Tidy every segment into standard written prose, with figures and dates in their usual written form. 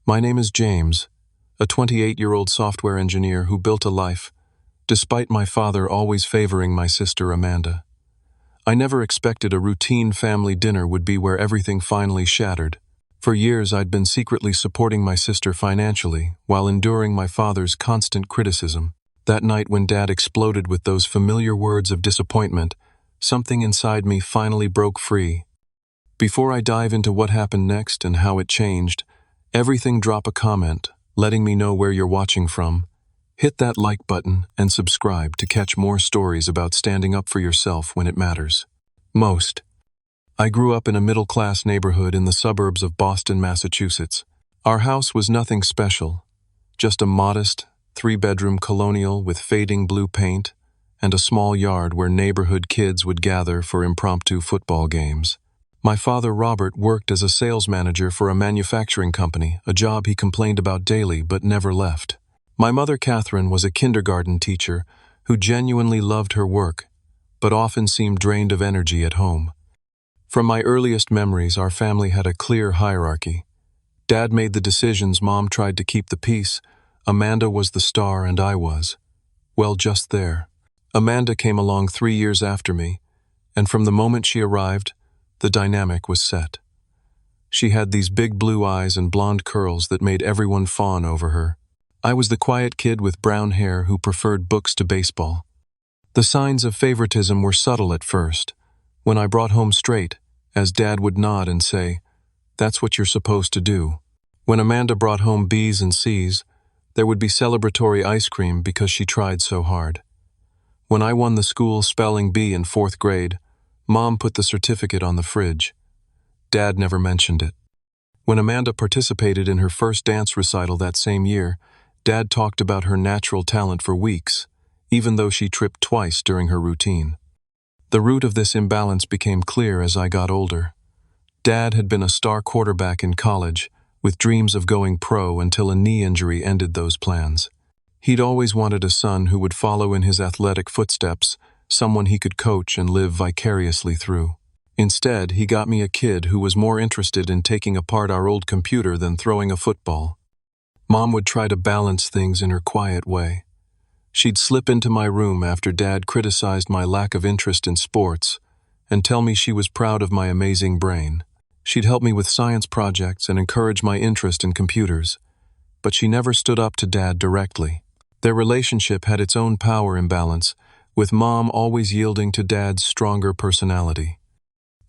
My name is James, a 28-year-old software engineer who built a life, despite my father always favoring my sister Amanda. I never expected a routine family dinner would be where everything finally shattered. For years I'd been secretly supporting my sister financially while enduring my father's constant criticism. That night when Dad exploded with those familiar words of disappointment, something inside me finally broke free. Before I dive into what happened next and how it changed, everything drop a comment, letting me know where you're watching from. Hit that like button and subscribe to catch more stories about standing up for yourself when it matters most. I grew up in a middle-class neighborhood in the suburbs of Boston, Massachusetts. Our house was nothing special, just a modest, 3-bedroom colonial with fading blue paint and a small yard where neighborhood kids would gather for impromptu football games. My father, Robert, worked as a sales manager for a manufacturing company, a job he complained about daily but never left. My mother, Catherine, was a kindergarten teacher who genuinely loved her work, but often seemed drained of energy at home. From my earliest memories, our family had a clear hierarchy. Dad made the decisions, Mom tried to keep the peace. Amanda was the star and I was, well, just there. Amanda came along 3 years after me, and from the moment she arrived, the dynamic was set. She had these big blue eyes and blonde curls that made everyone fawn over her. I was the quiet kid with brown hair who preferred books to baseball. The signs of favoritism were subtle at first. When I brought home straight, as Dad would nod and say, "That's what you're supposed to do." When Amanda brought home B's and C's, there would be celebratory ice cream because she tried so hard. When I won the school spelling bee in 4th grade, Mom put the certificate on the fridge. Dad never mentioned it. When Amanda participated in her first dance recital that same year, Dad talked about her natural talent for weeks, even though she tripped twice during her routine. The root of this imbalance became clear as I got older. Dad had been a star quarterback in college, with dreams of going pro until a knee injury ended those plans. He'd always wanted a son who would follow in his athletic footsteps, someone he could coach and live vicariously through. Instead, he got me a kid who was more interested in taking apart our old computer than throwing a football. Mom would try to balance things in her quiet way. She'd slip into my room after Dad criticized my lack of interest in sports and tell me she was proud of my amazing brain. She'd help me with science projects and encourage my interest in computers, but she never stood up to Dad directly. Their relationship had its own power imbalance, with Mom always yielding to Dad's stronger personality.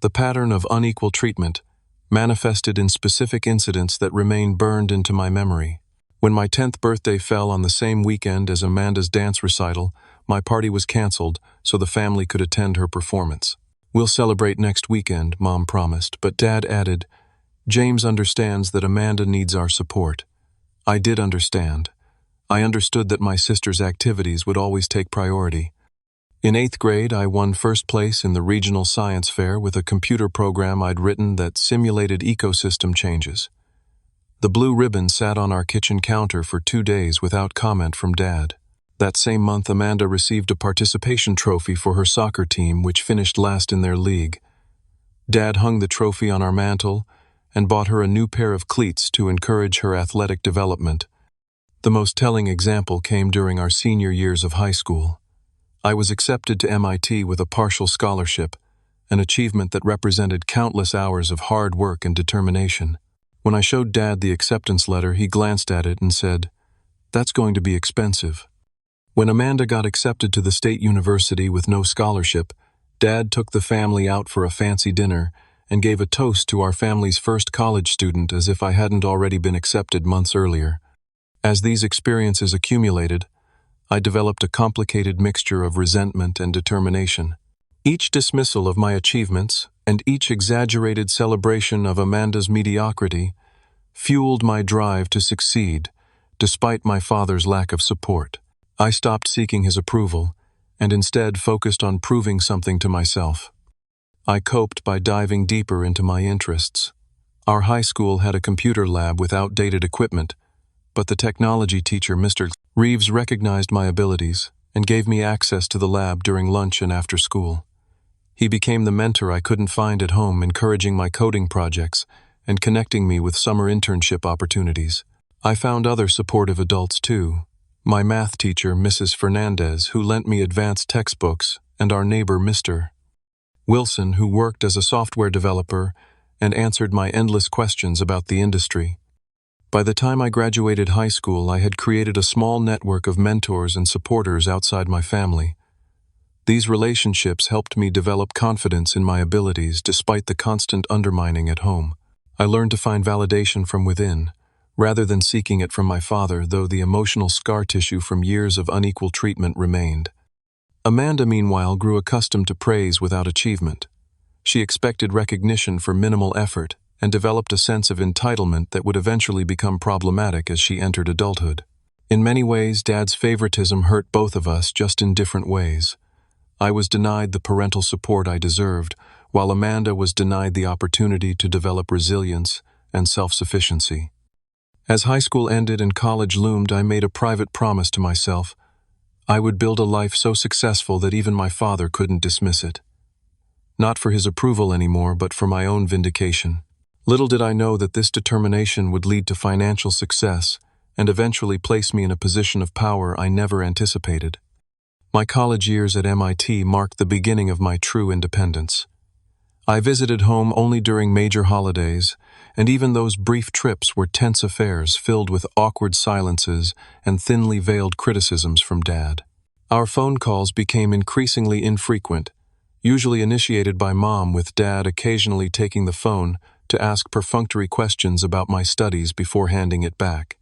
The pattern of unequal treatment manifested in specific incidents that remain burned into my memory. When my 10th birthday fell on the same weekend as Amanda's dance recital, my party was canceled so the family could attend her performance. "We'll celebrate next weekend," Mom promised, but Dad added, "James understands that Amanda needs our support." I did understand. I understood that my sister's activities would always take priority. In 8th grade, I won first place in the regional science fair with a computer program I'd written that simulated ecosystem changes. The blue ribbon sat on our kitchen counter for 2 days without comment from Dad. That same month, Amanda received a participation trophy for her soccer team, which finished last in their league. Dad hung the trophy on our mantle and bought her a new pair of cleats to encourage her athletic development. The most telling example came during our senior years of high school. I was accepted to MIT with a partial scholarship, an achievement that represented countless hours of hard work and determination. When I showed Dad the acceptance letter, he glanced at it and said, "That's going to be expensive." When Amanda got accepted to the state university with no scholarship, Dad took the family out for a fancy dinner and gave a toast to our family's first college student as if I hadn't already been accepted months earlier. As these experiences accumulated, I developed a complicated mixture of resentment and determination. Each dismissal of my achievements and each exaggerated celebration of Amanda's mediocrity fueled my drive to succeed, despite my father's lack of support. I stopped seeking his approval and instead focused on proving something to myself. I coped by diving deeper into my interests. Our high school had a computer lab with outdated equipment, but the technology teacher, Mr. Reeves, recognized my abilities and gave me access to the lab during lunch and after school. He became the mentor I couldn't find at home, encouraging my coding projects and connecting me with summer internship opportunities. I found other supportive adults too. My math teacher, Mrs. Fernandez, who lent me advanced textbooks, and our neighbor, Mr. Wilson, who worked as a software developer and answered my endless questions about the industry. By the time I graduated high school, I had created a small network of mentors and supporters outside my family. These relationships helped me develop confidence in my abilities despite the constant undermining at home. I learned to find validation from within, rather than seeking it from my father, though the emotional scar tissue from years of unequal treatment remained. Amanda, meanwhile, grew accustomed to praise without achievement. She expected recognition for minimal effort and developed a sense of entitlement that would eventually become problematic as she entered adulthood. In many ways, Dad's favoritism hurt both of us, just in different ways. I was denied the parental support I deserved, while Amanda was denied the opportunity to develop resilience and self-sufficiency. As high school ended and college loomed, I made a private promise to myself. I would build a life so successful that even my father couldn't dismiss it. Not for his approval anymore, but for my own vindication. Little did I know that this determination would lead to financial success and eventually place me in a position of power I never anticipated. My college years at MIT marked the beginning of my true independence. I visited home only during major holidays, and even those brief trips were tense affairs filled with awkward silences and thinly veiled criticisms from Dad. Our phone calls became increasingly infrequent, usually initiated by Mom, with Dad occasionally taking the phone to ask perfunctory questions about my studies before handing it back.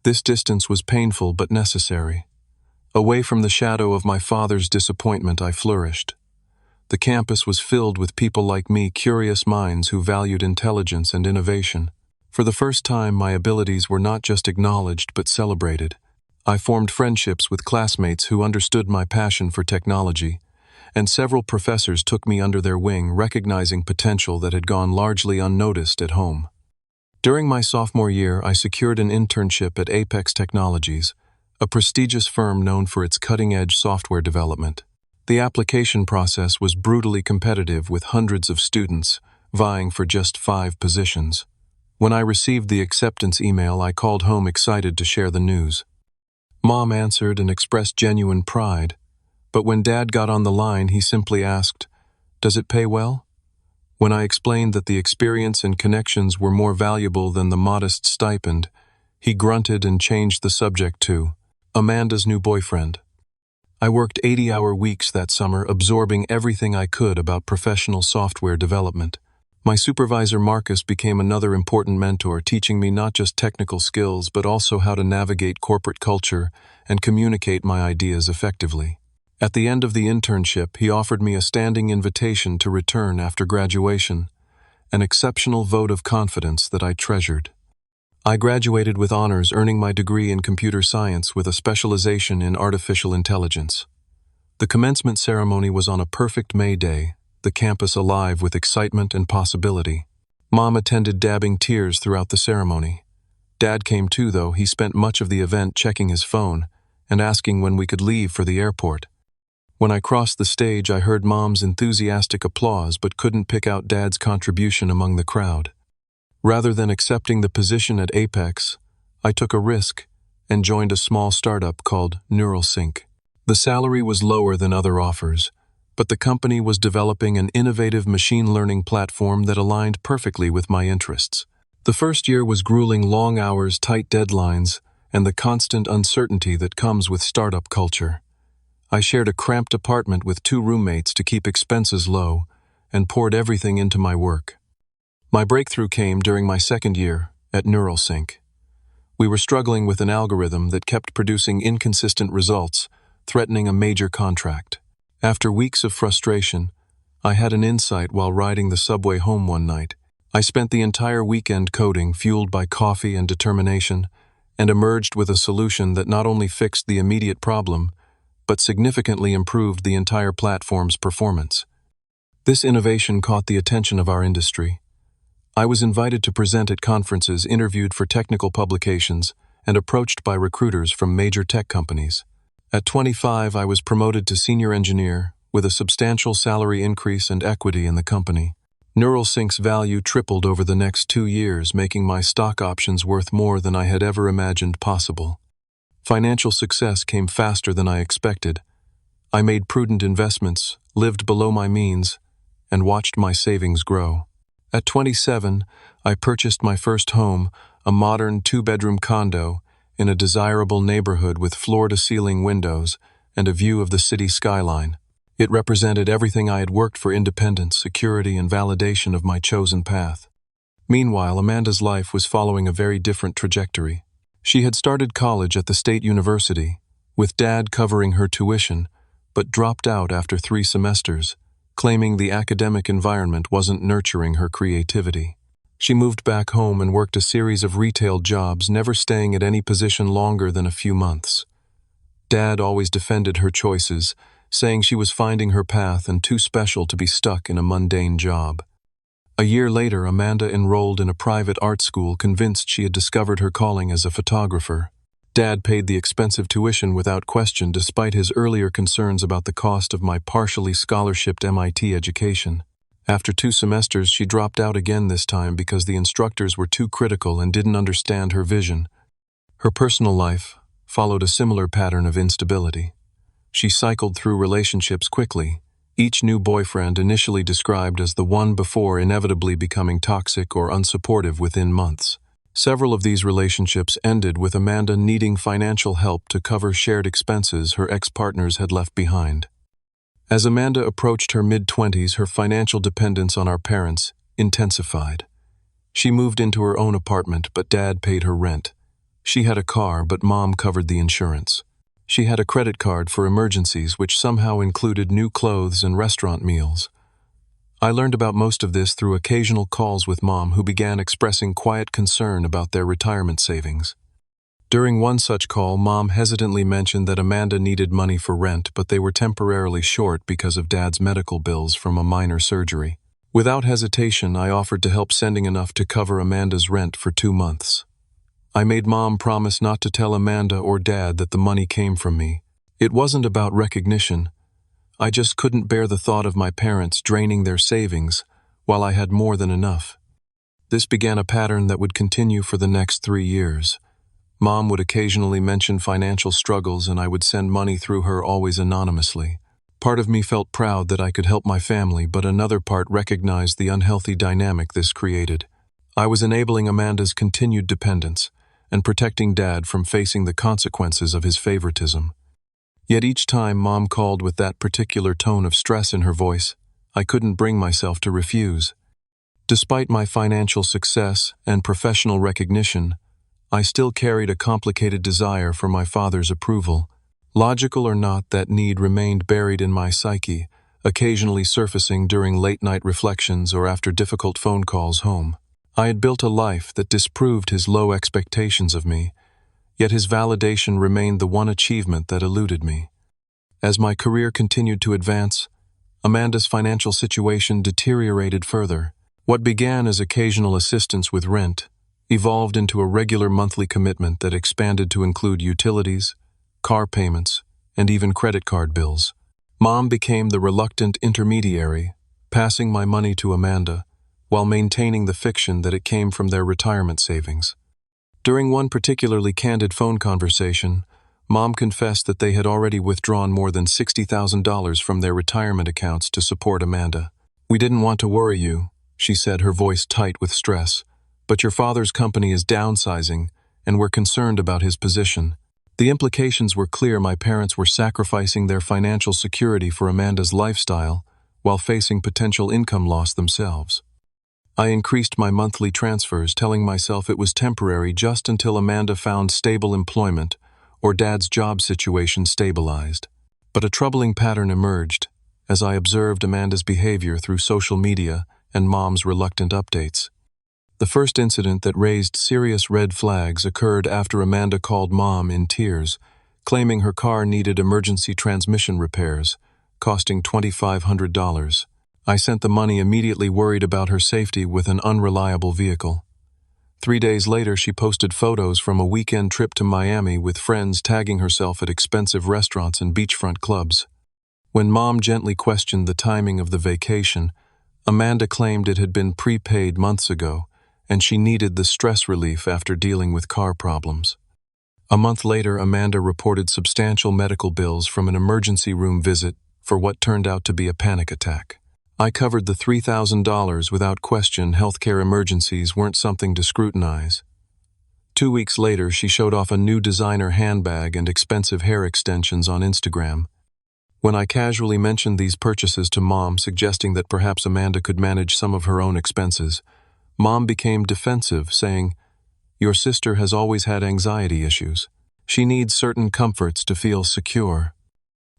This distance was painful but necessary. Away from the shadow of my father's disappointment, I flourished. The campus was filled with people like me, curious minds who valued intelligence and innovation. For the first time, my abilities were not just acknowledged but celebrated. I formed friendships with classmates who understood my passion for technology, and several professors took me under their wing, recognizing potential that had gone largely unnoticed at home. During my sophomore year, I secured an internship at Apex Technologies, a prestigious firm known for its cutting-edge software development. The application process was brutally competitive, with hundreds of students vying for just 5 positions. When I received the acceptance email, I called home excited to share the news. Mom answered and expressed genuine pride, but when Dad got on the line, he simply asked, "Does it pay well?" When I explained that the experience and connections were more valuable than the modest stipend, he grunted and changed the subject to Amanda's new boyfriend. I worked 80-hour weeks that summer, absorbing everything I could about professional software development. My supervisor, Marcus, became another important mentor, teaching me not just technical skills but also how to navigate corporate culture and communicate my ideas effectively. At the end of the internship, he offered me a standing invitation to return after graduation, an exceptional vote of confidence that I treasured. I graduated with honors, earning my degree in computer science with a specialization in artificial intelligence. The commencement ceremony was on a perfect May day, the campus alive with excitement and possibility. Mom attended, dabbing tears throughout the ceremony. Dad came too, though he spent much of the event checking his phone and asking when we could leave for the airport. When I crossed the stage, I heard Mom's enthusiastic applause but couldn't pick out Dad's contribution among the crowd. Rather than accepting the position at Apex, I took a risk and joined a small startup called Neuralink. The salary was lower than other offers, but the company was developing an innovative machine learning platform that aligned perfectly with my interests. The first year was grueling: long hours, tight deadlines, and the constant uncertainty that comes with startup culture. I shared a cramped apartment with 2 roommates to keep expenses low and poured everything into my work. My breakthrough came during my second year at Neuralink. We were struggling with an algorithm that kept producing inconsistent results, threatening a major contract. After weeks of frustration, I had an insight while riding the subway home one night. I spent the entire weekend coding, fueled by coffee and determination, and emerged with a solution that not only fixed the immediate problem, but significantly improved the entire platform's performance. This innovation caught the attention of our industry. I was invited to present at conferences, interviewed for technical publications, and approached by recruiters from major tech companies. At 25, I was promoted to senior engineer, with a substantial salary increase and equity in the company. Neuralsync's value tripled over the next 2 years, making my stock options worth more than I had ever imagined possible. Financial success came faster than I expected. I made prudent investments, lived below my means, and watched my savings grow. At 27, I purchased my first home, a modern 2-bedroom condo, in a desirable neighborhood with floor-to-ceiling windows and a view of the city skyline. It represented everything I had worked for: independence, security, and validation of my chosen path. Meanwhile, Amanda's life was following a very different trajectory. She had started college at the state university, with Dad covering her tuition, but dropped out after 3 semesters, claiming the academic environment wasn't nurturing her creativity. She moved back home and worked a series of retail jobs, never staying at any position longer than a few months. Dad always defended her choices, saying she was finding her path and too special to be stuck in a mundane job. A year later, Amanda enrolled in a private art school, convinced she had discovered her calling as a photographer. Dad paid the expensive tuition without question, despite his earlier concerns about the cost of my partially scholarshiped MIT education. After 2 semesters, she dropped out again, this time because the instructors were too critical and didn't understand her vision. Her personal life followed a similar pattern of instability. She cycled through relationships quickly, each new boyfriend initially described as the one before inevitably becoming toxic or unsupportive within months. Several of these relationships ended with Amanda needing financial help to cover shared expenses her ex-partners had left behind. As Amanda approached her mid-20s, her financial dependence on our parents intensified. She moved into her own apartment, but Dad paid her rent. She had a car, but Mom covered the insurance. She had a credit card for emergencies, which somehow included new clothes and restaurant meals. I learned about most of this through occasional calls with Mom, who began expressing quiet concern about their retirement savings. During one such call, Mom hesitantly mentioned that Amanda needed money for rent, but they were temporarily short because of Dad's medical bills from a minor surgery. Without hesitation, I offered to help, sending enough to cover Amanda's rent for 2 months. I made Mom promise not to tell Amanda or Dad that the money came from me. It wasn't about recognition. I just couldn't bear the thought of my parents draining their savings while I had more than enough. This began a pattern that would continue for the next 3 years. Mom would occasionally mention financial struggles, and I would send money through her, always anonymously. Part of me felt proud that I could help my family, but another part recognized the unhealthy dynamic this created. I was enabling Amanda's continued dependence and protecting Dad from facing the consequences of his favoritism. Yet each time Mom called with that particular tone of stress in her voice, I couldn't bring myself to refuse. Despite my financial success and professional recognition, I still carried a complicated desire for my father's approval. Logical or not, that need remained buried in my psyche, occasionally surfacing during late-night reflections or after difficult phone calls home. I had built a life that disproved his low expectations of me, yet his validation remained the one achievement that eluded me. As my career continued to advance, Amanda's financial situation deteriorated further. What began as occasional assistance with rent evolved into a regular monthly commitment that expanded to include utilities, car payments, and even credit card bills. Mom became the reluctant intermediary, passing my money to Amanda, while maintaining the fiction that it came from their retirement savings. During one particularly candid phone conversation, Mom confessed that they had already withdrawn more than $60,000 from their retirement accounts to support Amanda. "We didn't want to worry you," she said, her voice tight with stress, "but your father's company is downsizing, and we're concerned about his position." The implications were clear. My parents were sacrificing their financial security for Amanda's lifestyle while facing potential income loss themselves. I increased my monthly transfers, telling myself it was temporary, just until Amanda found stable employment or Dad's job situation stabilized. But a troubling pattern emerged as I observed Amanda's behavior through social media and Mom's reluctant updates. The first incident that raised serious red flags occurred after Amanda called Mom in tears, claiming her car needed emergency transmission repairs, costing $2,500. I sent the money, immediately worried about her safety with an unreliable vehicle. 3 days later, she posted photos from a weekend trip to Miami with friends, tagging herself at expensive restaurants and beachfront clubs. When Mom gently questioned the timing of the vacation, Amanda claimed it had been prepaid months ago, and she needed the stress relief after dealing with car problems. A month later, Amanda reported substantial medical bills from an emergency room visit for what turned out to be a panic attack. I covered the $3,000 without question. Healthcare emergencies weren't something to scrutinize. 2 weeks later, she showed off a new designer handbag and expensive hair extensions on Instagram. When I casually mentioned these purchases to Mom, suggesting that perhaps Amanda could manage some of her own expenses, Mom became defensive, saying, "Your sister has always had anxiety issues. She needs certain comforts to feel secure."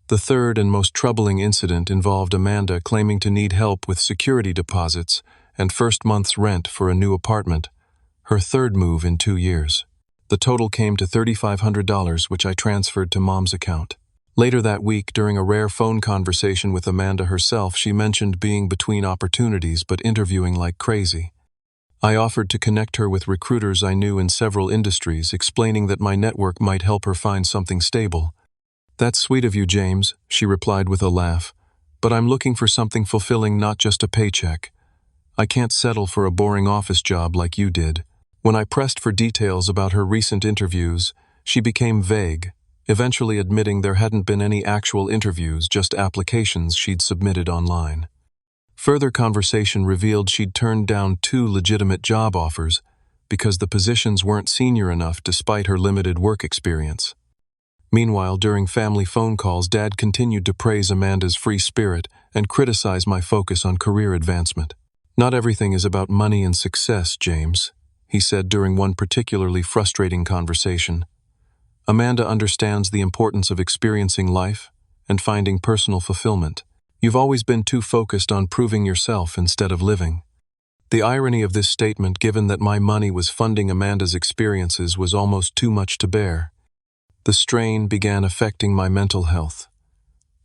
The third and most troubling incident involved Amanda claiming to need help with security deposits and first month's rent for a new apartment, her third move in 2 years. The total came to $3,500, which I transferred to Mom's account. Later that week, during a rare phone conversation with Amanda herself, she mentioned being between opportunities but interviewing like crazy. I offered to connect her with recruiters I knew in several industries, explaining that my network might help her find something stable. "That's sweet of you, James," she replied with a laugh, "but I'm looking for something fulfilling, not just a paycheck. I can't settle for a boring office job like you did." When I pressed for details about her recent interviews, she became vague, eventually admitting there hadn't been any actual interviews, just applications she'd submitted online. Further conversation revealed she'd turned down 2 legitimate job offers because the positions weren't senior enough despite her limited work experience. Meanwhile, during family phone calls, Dad continued to praise Amanda's free spirit and criticize my focus on career advancement. "Not everything is about money and success, James," he said during one particularly frustrating conversation. "Amanda understands the importance of experiencing life and finding personal fulfillment. You've always been too focused on proving yourself instead of living." The irony of this statement, given that my money was funding Amanda's experiences, was almost too much to bear. The strain began affecting my mental health.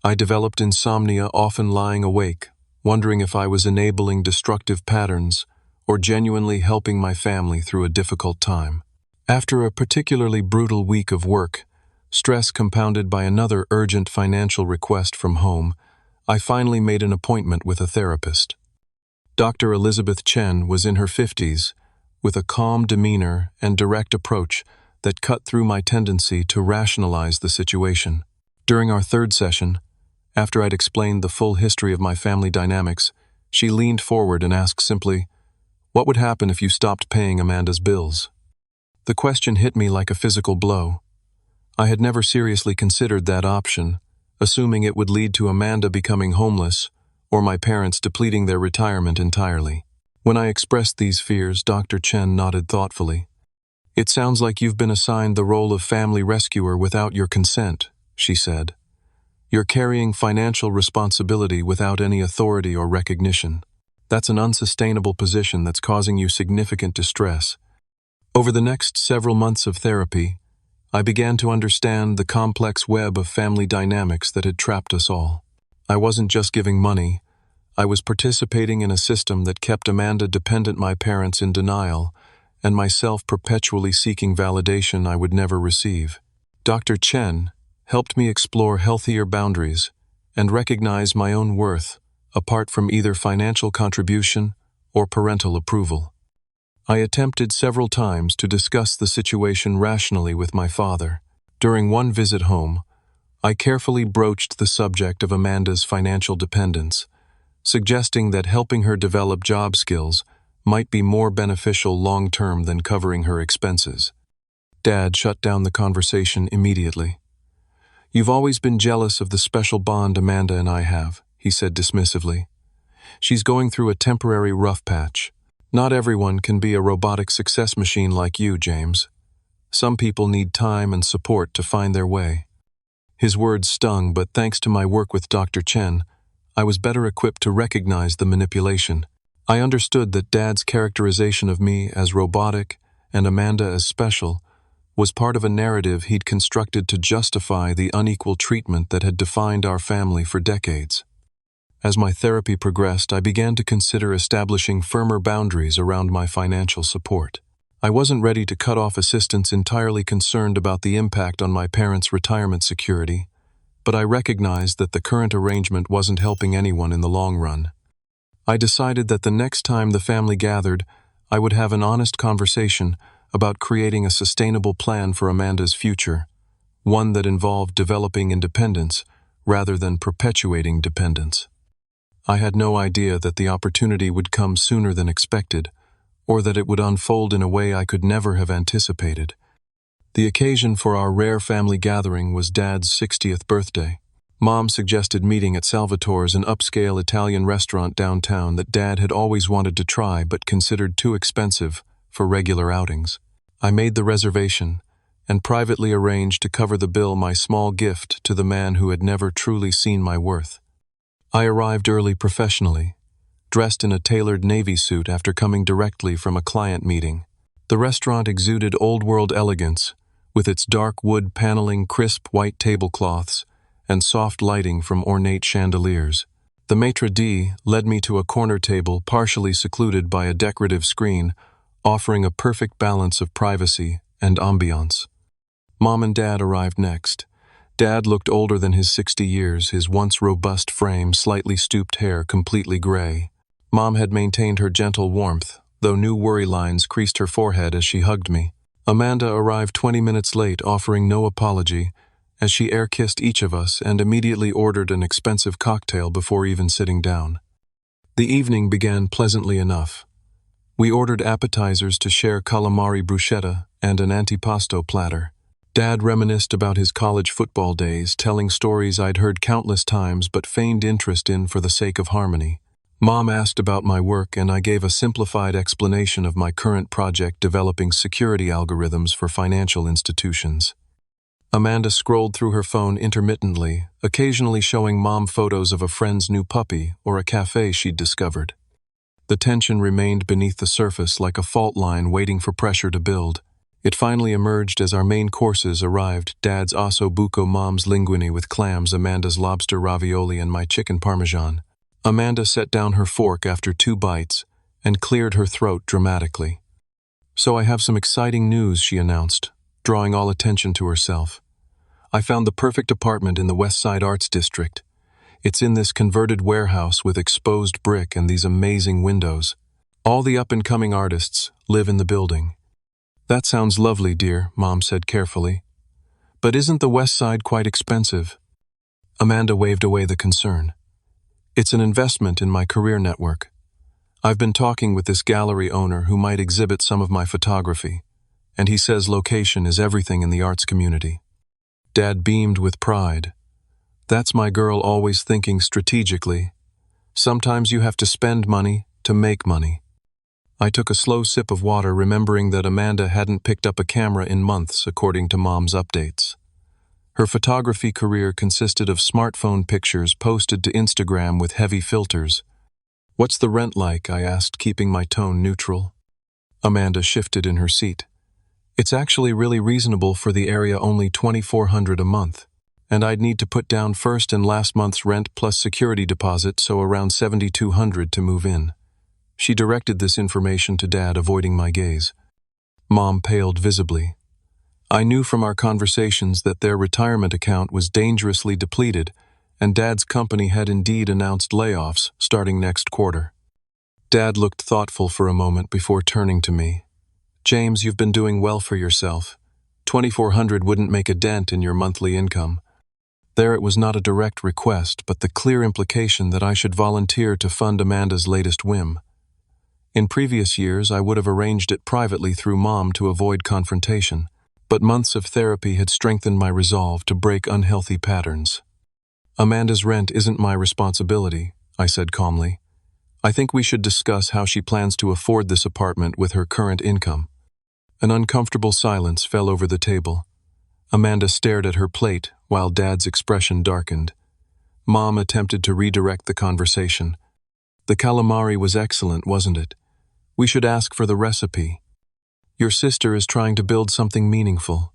I developed insomnia, often lying awake, wondering if I was enabling destructive patterns or genuinely helping my family through a difficult time. After a particularly brutal week of work, stress compounded by another urgent financial request from home, I finally made an appointment with a therapist. Dr. Elizabeth Chen was in her 50s, with a calm demeanor and direct approach that cut through my tendency to rationalize the situation. During our third session, after I'd explained the full history of my family dynamics, she leaned forward and asked simply, "What would happen if you stopped paying Amanda's bills?" The question hit me like a physical blow. I had never seriously considered that option, assuming it would lead to Amanda becoming homeless or my parents depleting their retirement entirely. When I expressed these fears, Dr. Chen nodded thoughtfully. "It sounds like you've been assigned the role of family rescuer without your consent," she said. "You're carrying financial responsibility without any authority or recognition. That's an unsustainable position that's causing you significant distress." Over the next several months of therapy, I began to understand the complex web of family dynamics that had trapped us all. I wasn't just giving money, I was participating in a system that kept Amanda dependent, my parents in denial, and myself perpetually seeking validation I would never receive. Dr. Chen helped me explore healthier boundaries and recognize my own worth apart from either financial contribution or parental approval. I attempted several times to discuss the situation rationally with my father. During one visit home, I carefully broached the subject of Amanda's financial dependence, suggesting that helping her develop job skills might be more beneficial long-term than covering her expenses. Dad shut down the conversation immediately. "You've always been jealous of the special bond Amanda and I have," he said dismissively. "She's going through a temporary rough patch. Not everyone can be a robotic success machine like you, James. Some people need time and support to find their way." His words stung, but thanks to my work with Dr. Chen, I was better equipped to recognize the manipulation. I understood that Dad's characterization of me as robotic and Amanda as special was part of a narrative he'd constructed to justify the unequal treatment that had defined our family for decades. As my therapy progressed, I began to consider establishing firmer boundaries around my financial support. I wasn't ready to cut off assistance entirely concerned about the impact on my parents' retirement security, but I recognized that the current arrangement wasn't helping anyone in the long run. I decided that the next time the family gathered, I would have an honest conversation about creating a sustainable plan for Amanda's future, one that involved developing independence rather than perpetuating dependence. I had no idea that the opportunity would come sooner than expected, or that it would unfold in a way I could never have anticipated. The occasion for our rare family gathering was Dad's 60th birthday. Mom suggested meeting at Salvatore's, an upscale Italian restaurant downtown that Dad had always wanted to try but considered too expensive for regular outings. I made the reservation and privately arranged to cover the bill, my small gift to the man who had never truly seen my worth. I arrived early professionally, dressed in a tailored navy suit after coming directly from a client meeting. The restaurant exuded old-world elegance, with its dark wood paneling, crisp white tablecloths, and soft lighting from ornate chandeliers. The maitre d' led me to a corner table partially secluded by a decorative screen, offering a perfect balance of privacy and ambiance. Mom and Dad arrived next. Dad looked older than his 60 years, his once robust frame, slightly stooped hair completely gray. Mom had maintained her gentle warmth, though new worry lines creased her forehead as she hugged me. Amanda arrived 20 minutes late, offering no apology, as she air-kissed each of us and immediately ordered an expensive cocktail before even sitting down. The evening began pleasantly enough. We ordered appetizers to share calamari bruschetta and an antipasto platter. Dad reminisced about his college football days, telling stories I'd heard countless times but feigned interest in for the sake of harmony. Mom asked about my work, and I gave a simplified explanation of my current project developing security algorithms for financial institutions. Amanda scrolled through her phone intermittently, occasionally showing Mom photos of a friend's new puppy or a cafe she'd discovered. The tension remained beneath the surface like a fault line waiting for pressure to build. It finally emerged as our main courses arrived: Dad's osso buco, Mom's linguine with clams, Amanda's lobster ravioli, and my chicken parmesan. Amanda set down her fork after 2 bites and cleared her throat dramatically. "So I have some exciting news," she announced, drawing all attention to herself. "I found the perfect apartment in the West Side Arts District. It's in this converted warehouse with exposed brick and these amazing windows. All the up-and-coming artists live in the building." "That sounds lovely, dear," Mom said carefully. "But isn't the West Side quite expensive?" Amanda waved away the concern. "It's an investment in my career network. I've been talking with this gallery owner who might exhibit some of my photography, and he says location is everything in the arts community." Dad beamed with pride. "That's my girl, always thinking strategically. Sometimes you have to spend money to make money." I took a slow sip of water, remembering that Amanda hadn't picked up a camera in months, according to Mom's updates. Her photography career consisted of smartphone pictures posted to Instagram with heavy filters. "What's the rent like?" I asked, keeping my tone neutral. Amanda shifted in her seat. "It's actually really reasonable for the area, only $2,400 a month. And I'd need to put down first and last month's rent plus security deposit, so around $7,200 to move in." She directed this information to Dad, avoiding my gaze. Mom paled visibly. I knew from our conversations that their retirement account was dangerously depleted, and Dad's company had indeed announced layoffs starting next quarter. Dad looked thoughtful for a moment before turning to me. "James, you've been doing well for yourself. $2,400 wouldn't make a dent in your monthly income." There it was not a direct request, but the clear implication that I should volunteer to fund Amanda's latest whim. In previous years, I would have arranged it privately through Mom to avoid confrontation, but months of therapy had strengthened my resolve to break unhealthy patterns. "Amanda's rent isn't my responsibility," I said calmly. "I think we should discuss how she plans to afford this apartment with her current income." An uncomfortable silence fell over the table. Amanda stared at her plate while Dad's expression darkened. Mom attempted to redirect the conversation. "The calamari was excellent, wasn't it? We should ask for the recipe. Your sister is trying to build something meaningful."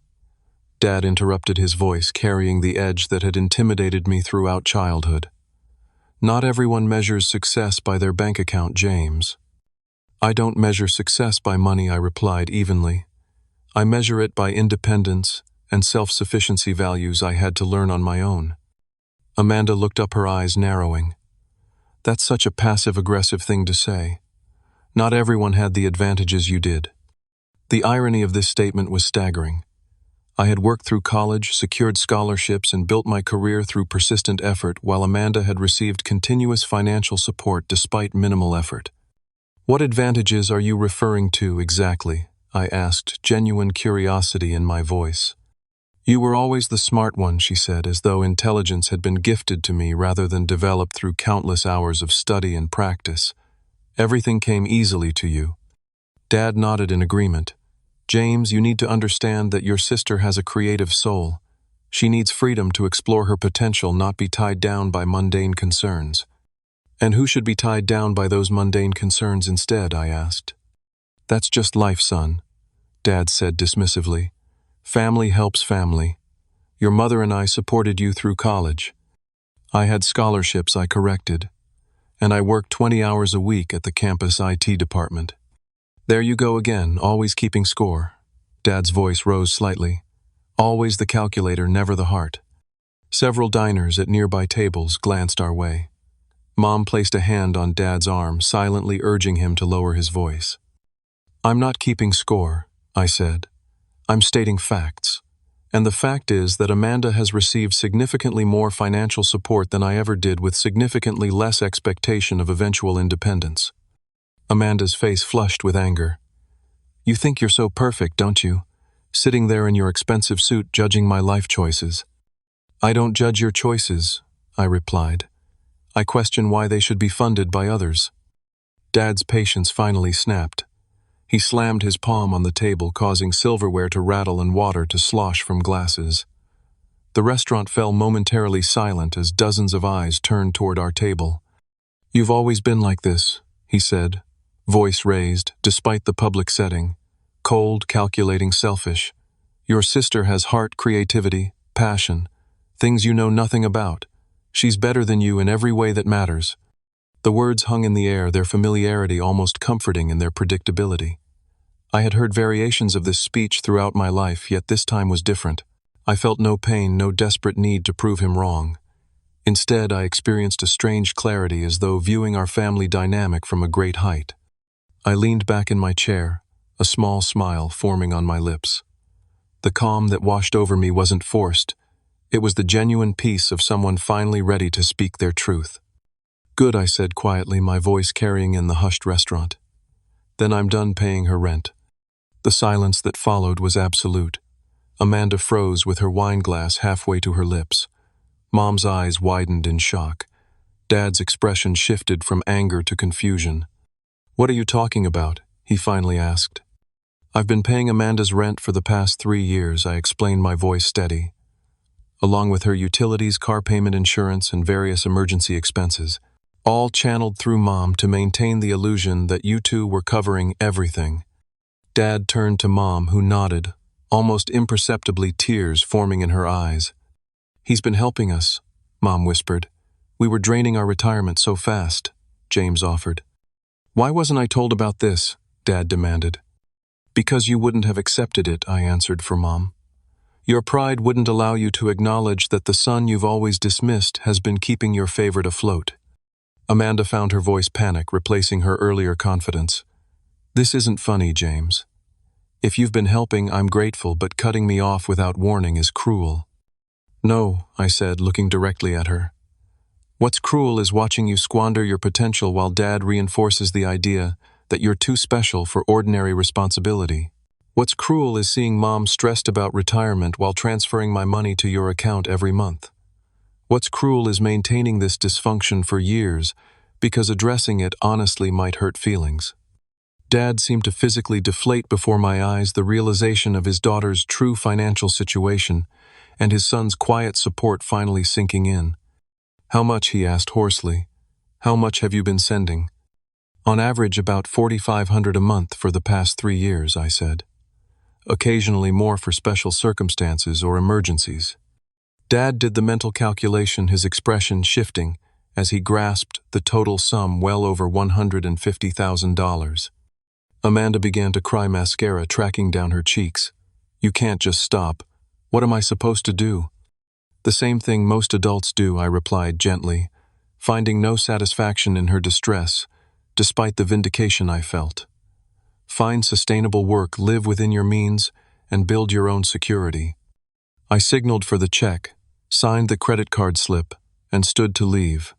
Dad interrupted, his voice carrying the edge that had intimidated me throughout childhood. "Not everyone measures success by their bank account, James." "I don't measure success by money," I replied evenly. "I measure it by independence and self-sufficiency, values I had to learn on my own." Amanda looked up, her eyes narrowing. That's such a passive-aggressive thing to say. Not everyone had the advantages you did. The irony of this statement was staggering. I had worked through college, secured scholarships, and built my career through persistent effort, while Amanda had received continuous financial support despite minimal effort. What advantages are you referring to exactly? I asked, genuine curiosity in my voice. You were always the smart one, she said, as though intelligence had been gifted to me rather than developed through countless hours of study and practice. Everything came easily to you. Dad nodded in agreement. James, you need to understand that your sister has a creative soul. She needs freedom to explore her potential, not be tied down by mundane concerns. And who should be tied down by those mundane concerns instead? I asked. That's just life, son, Dad said dismissively. Family helps family. Your mother and I supported you through college. I had scholarships I corrected. And I worked 20 hours a week at the campus IT department. There you go again, always keeping score. Dad's voice rose slightly. Always the calculator, never the heart. Several diners at nearby tables glanced our way. Mom placed a hand on Dad's arm, silently urging him to lower his voice. I'm not keeping score, I said. I'm stating facts. And the fact is that Amanda has received significantly more financial support than I ever did, with significantly less expectation of eventual independence. Amanda's face flushed with anger. You think you're so perfect, don't you? Sitting there in your expensive suit judging my life choices. I don't judge your choices, I replied. I question why they should be funded by others. Dad's patience finally snapped. He slammed his palm on the table, causing silverware to rattle and water to slosh from glasses. The restaurant fell momentarily silent as dozens of eyes turned toward our table. You've always been like this, he said, voice raised, despite the public setting. Cold, calculating, selfish. Your sister has heart, creativity, passion, things you know nothing about. She's better than you in every way that matters. The words hung in the air, their familiarity almost comforting in their predictability. I had heard variations of this speech throughout my life, yet this time was different. I felt no pain, no desperate need to prove him wrong. Instead, I experienced a strange clarity, as though viewing our family dynamic from a great height. I leaned back in my chair, a small smile forming on my lips. The calm that washed over me wasn't forced. It was the genuine peace of someone finally ready to speak their truth. Good, I said quietly, my voice carrying in the hushed restaurant. Then I'm done paying her rent. The silence that followed was absolute. Amanda froze with her wine glass halfway to her lips. Mom's eyes widened in shock. Dad's expression shifted from anger to confusion. What are you talking about? He finally asked. I've been paying Amanda's rent for the past 3 years, I explained, my voice steady. Along with her utilities, car payment, insurance, and various emergency expenses, all channeled through Mom to maintain the illusion that you two were covering everything. Dad turned to Mom, who nodded, almost imperceptibly, tears forming in her eyes. He's been helping us, Mom whispered. We were draining our retirement so fast, James offered. Why wasn't I told about this? Dad demanded. Because you wouldn't have accepted it, I answered for Mom. Your pride wouldn't allow you to acknowledge that the son you've always dismissed has been keeping your favorite afloat. Amanda found her voice panic, replacing her earlier confidence. This isn't funny, James. If you've been helping, I'm grateful, but cutting me off without warning is cruel. No, I said, looking directly at her. What's cruel is watching you squander your potential while Dad reinforces the idea that you're too special for ordinary responsibility. What's cruel is seeing Mom stressed about retirement while transferring my money to your account every month. What's cruel is maintaining this dysfunction for years because addressing it honestly might hurt feelings. Dad seemed to physically deflate before my eyes, the realization of his daughter's true financial situation and his son's quiet support finally sinking in. How much, he asked hoarsely. How much have you been sending? On average, about $4,500 a month for the past 3 years, I said. Occasionally more for special circumstances or emergencies. Dad did the mental calculation, his expression shifting as he grasped the total sum, well over $150,000. Amanda began to cry, mascara tracking down her cheeks. You can't just stop. What am I supposed to do? The same thing most adults do, I replied gently. finding no satisfaction in her distress, despite the vindication I felt. Find sustainable work, live within your means, and build your own security. I signaled for the check, signed the credit card slip, and stood to leave.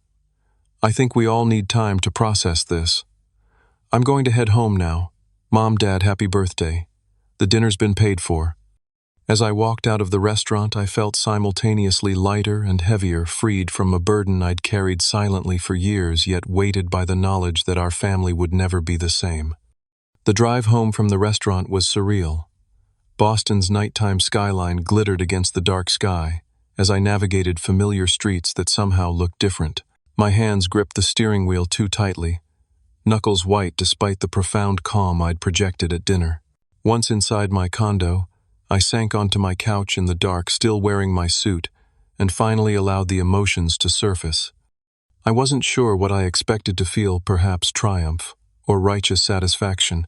I think we all need time to process this. I'm going to head home now. Mom, Dad, happy birthday. The dinner's been paid for. As I walked out of the restaurant, I felt simultaneously lighter and heavier, freed from a burden I'd carried silently for years, yet weighted by the knowledge that our family would never be the same. The drive home from the restaurant was surreal. Boston's nighttime skyline glittered against the dark sky as I navigated familiar streets that somehow looked different. My hands gripped the steering wheel too tightly, knuckles white despite the profound calm I'd projected at dinner. Once inside my condo, I sank onto my couch in the dark, still wearing my suit, and finally allowed the emotions to surface. I wasn't sure what I expected to feel, perhaps triumph or righteous satisfaction.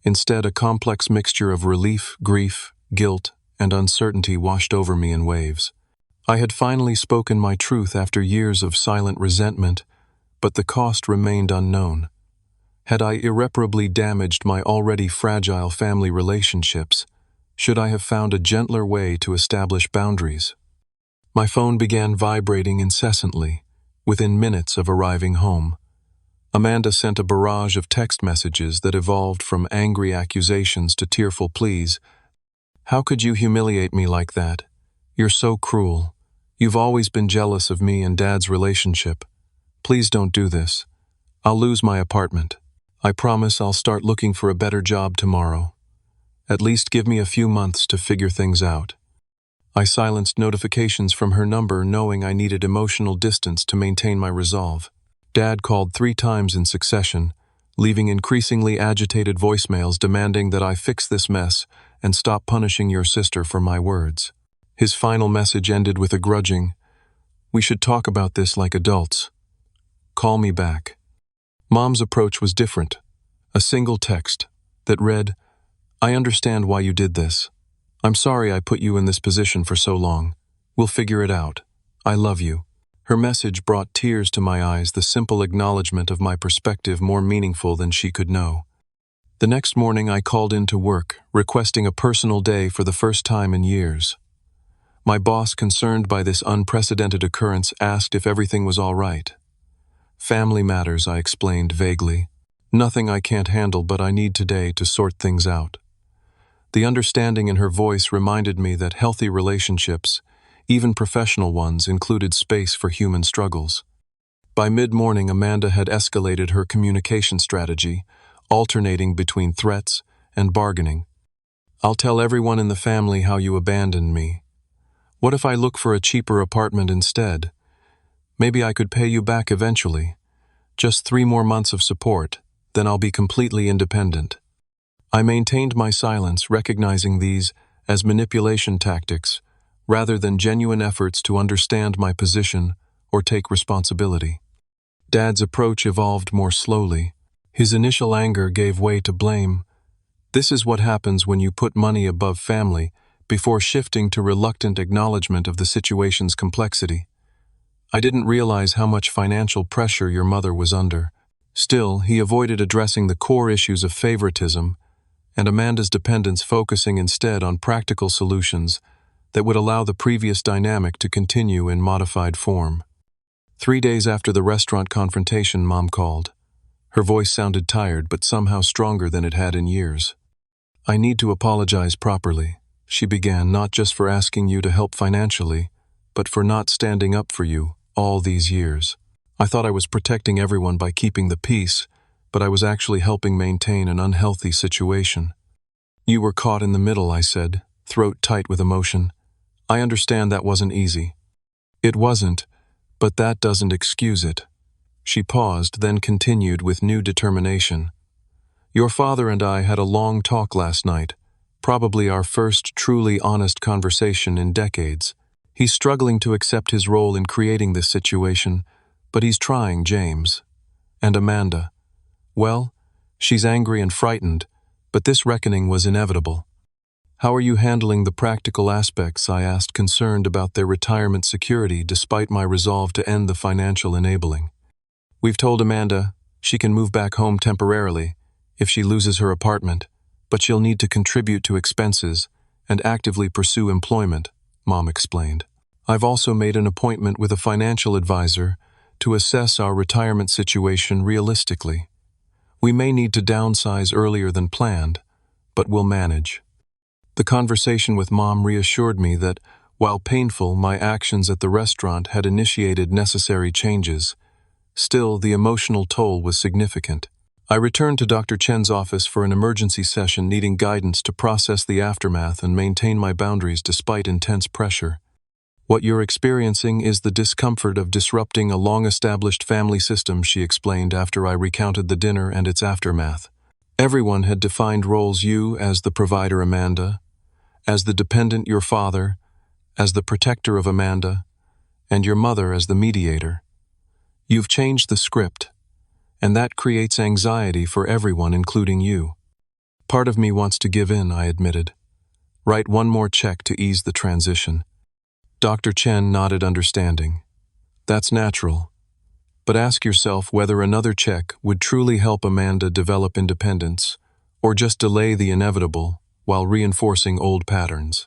Instead, a complex mixture of relief, grief, guilt, and uncertainty washed over me in waves. I had finally spoken my truth after years of silent resentment, but the cost remained unknown. Had I irreparably damaged my already fragile family relationships? Should I have found a gentler way to establish boundaries? My phone began vibrating incessantly, within minutes of arriving home. Amanda sent a barrage of text messages that evolved from angry accusations to tearful pleas. "How could you humiliate me like that? You're so cruel. You've always been jealous of me and Dad's relationship. Please don't do this. I'll lose my apartment. I promise I'll start looking for a better job tomorrow. At least give me a few months to figure things out." I silenced notifications from her number, knowing I needed emotional distance to maintain my resolve. Dad called 3 times in succession, leaving increasingly agitated voicemails demanding that I fix this mess and stop punishing your sister for my words. His final message ended with a grudging, "We should talk about this like adults. Call me back." Mom's approach was different. A single text that read, "I understand why you did this. I'm sorry I put you in this position for so long. We'll figure it out. I love you." Her message brought tears to my eyes, the simple acknowledgement of my perspective more meaningful than she could know. The next morning I called in to work, requesting a personal day for the first time in years. My boss, concerned by this unprecedented occurrence, asked if everything was all right. "Family matters," I explained vaguely. "Nothing I can't handle, but I need today to sort things out." The understanding in her voice reminded me that healthy relationships, even professional ones, included space for human struggles. By mid-morning, Amanda had escalated her communication strategy, alternating between threats and bargaining. "I'll tell everyone in the family how you abandoned me. What if I look for a cheaper apartment instead? Maybe I could pay you back eventually. Just 3 more months of support, then I'll be completely independent." I maintained my silence, recognizing these as manipulation tactics, rather than genuine efforts to understand my position or take responsibility. Dad's approach evolved more slowly. His initial anger gave way to blame. This is what happens when you put money above family, before shifting to reluctant acknowledgement of the situation's complexity. "I didn't realize how much financial pressure your mother was under." Still, he avoided addressing the core issues of favoritism and Amanda's dependence, focusing instead on practical solutions that would allow the previous dynamic to continue in modified form. 3 days after the restaurant confrontation, Mom called. Her voice sounded tired, but somehow stronger than it had in years. "I need to apologize properly," she began, "not just for asking you to help financially, but for not standing up for you all these years. I thought I was protecting everyone by keeping the peace, but I was actually helping maintain an unhealthy situation." "You were caught in the middle," I said, throat tight with emotion. "I understand that wasn't easy." "It wasn't, but that doesn't excuse it." She paused, then continued with new determination. "Your father and I had a long talk last night, probably our first truly honest conversation in decades. He's struggling to accept his role in creating this situation, but he's trying, James. And Amanda, well, she's angry and frightened, but this reckoning was inevitable." "How are you handling the practical aspects?" I asked, concerned about their retirement security despite my resolve to end the financial enabling. "We've told Amanda she can move back home temporarily if she loses her apartment, but she'll need to contribute to expenses and actively pursue employment," Mom explained. "I've also made an appointment with a financial advisor to assess our retirement situation realistically. We may need to downsize earlier than planned, but we'll manage." The conversation with Mom reassured me that, while painful, my actions at the restaurant had initiated necessary changes. Still, the emotional toll was significant. I returned to Dr. Chen's office for an emergency session, needing guidance to process the aftermath and maintain my boundaries despite intense pressure. "What you're experiencing is the discomfort of disrupting a long-established family system," she explained after I recounted the dinner and its aftermath. "Everyone had defined roles: you as the provider, Amanda; as the dependent, your father; as the protector of Amanda; and your mother as the mediator. You've changed the script, and that creates anxiety for everyone, including you." "Part of me wants to give in," I admitted. "Write one more check to ease the transition." Dr. Chen nodded understanding. "That's natural. But ask yourself whether another check would truly help Amanda develop independence, or just delay the inevitable while reinforcing old patterns."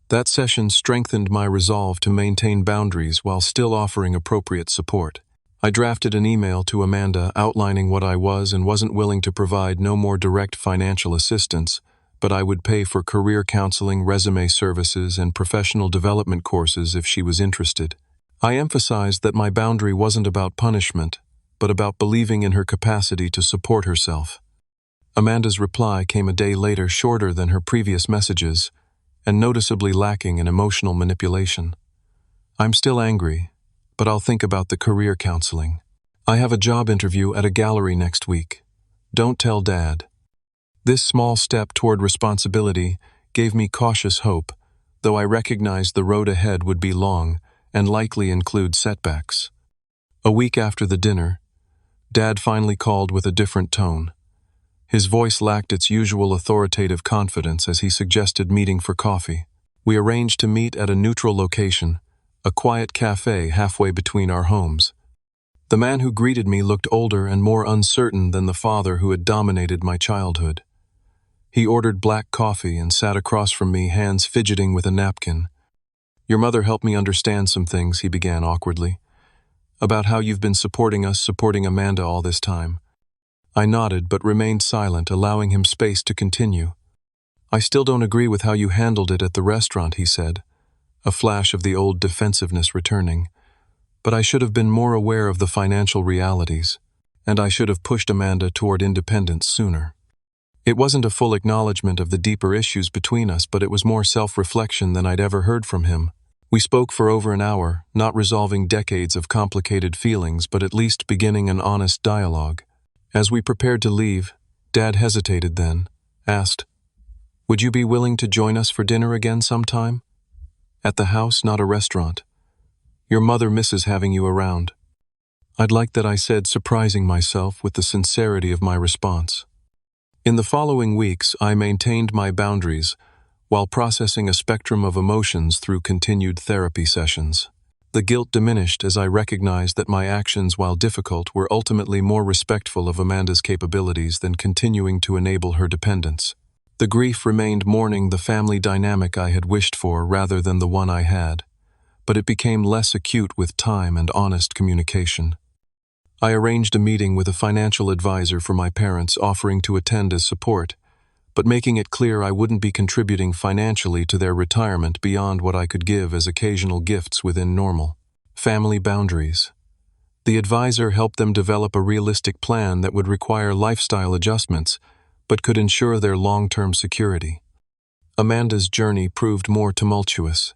That session strengthened my resolve to maintain boundaries while still offering appropriate support. I drafted an email to Amanda outlining what I was and wasn't willing to provide: no more direct financial assistance, but I would pay for career counseling, resume services, and professional development courses if she was interested. I emphasized that my boundary wasn't about punishment, but about believing in her capacity to support herself. Amanda's reply came a day later, shorter than her previous messages, and noticeably lacking in emotional manipulation. "I'm still angry, but I'll think about the career counseling. I have a job interview at a gallery next week. Don't tell Dad." This small step toward responsibility gave me cautious hope, though I recognized the road ahead would be long and likely include setbacks. A week after the dinner, Dad finally called with a different tone. His voice lacked its usual authoritative confidence as he suggested meeting for coffee. We arranged to meet at a neutral location, a quiet cafe halfway between our homes. The man who greeted me looked older and more uncertain than the father who had dominated my childhood. He ordered black coffee and sat across from me, hands fidgeting with a napkin. "Your mother helped me understand some things," he began awkwardly, "about how you've been supporting Amanda all this time." I nodded but remained silent, allowing him space to continue. "I still don't agree with how you handled it at the restaurant," he said, a flash of the old defensiveness returning. "But I should have been more aware of the financial realities, and I should have pushed Amanda toward independence sooner." It wasn't a full acknowledgement of the deeper issues between us, but it was more self-reflection than I'd ever heard from him. We spoke for over an hour, not resolving decades of complicated feelings, but at least beginning an honest dialogue. As we prepared to leave, Dad hesitated, then asked, "Would you be willing to join us for dinner again sometime? At the house, not a restaurant. Your mother misses having you around." "I'd like that," I said, surprising myself with the sincerity of my response. In the following weeks, I maintained my boundaries while processing a spectrum of emotions through continued therapy sessions. The guilt diminished as I recognized that my actions, while difficult, were ultimately more respectful of Amanda's capabilities than continuing to enable her dependence. The grief remained, mourning the family dynamic I had wished for rather than the one I had, but it became less acute with time and honest communication. I arranged a meeting with a financial advisor for my parents, offering to attend as support, but making it clear I wouldn't be contributing financially to their retirement beyond what I could give as occasional gifts within normal family boundaries. The advisor helped them develop a realistic plan that would require lifestyle adjustments, but could ensure their long-term security. Amanda's journey proved more tumultuous.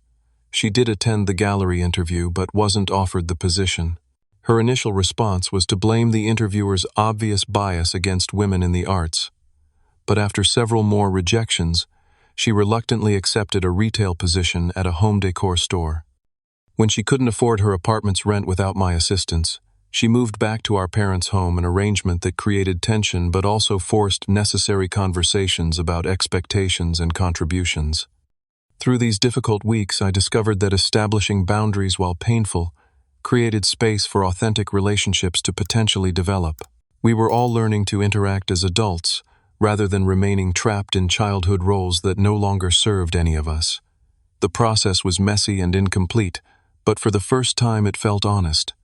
She did attend the gallery interview, but wasn't offered the position. Her initial response was to blame the interviewer's obvious bias against women in the arts. But after several more rejections, she reluctantly accepted a retail position at a home decor store. When she couldn't afford her apartment's rent without my assistance, She moved back to our parents' home, an arrangement that created tension but also forced necessary conversations about expectations and contributions. Through these difficult weeks, I discovered that establishing boundaries, while painful, created space for authentic relationships to potentially develop. We were all learning to interact as adults, rather than remaining trapped in childhood roles that no longer served any of us. The process was messy and incomplete, but for the first time it felt honest.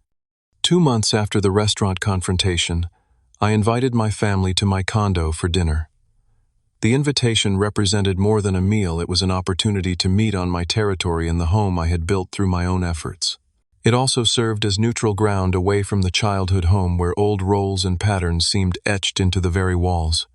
2 months after the restaurant confrontation, I invited my family to my condo for dinner. The invitation represented more than a meal. It was an opportunity to meet on my territory in the home I had built through my own efforts. It also served as neutral ground away from the childhood home where old roles and patterns seemed etched into the very walls.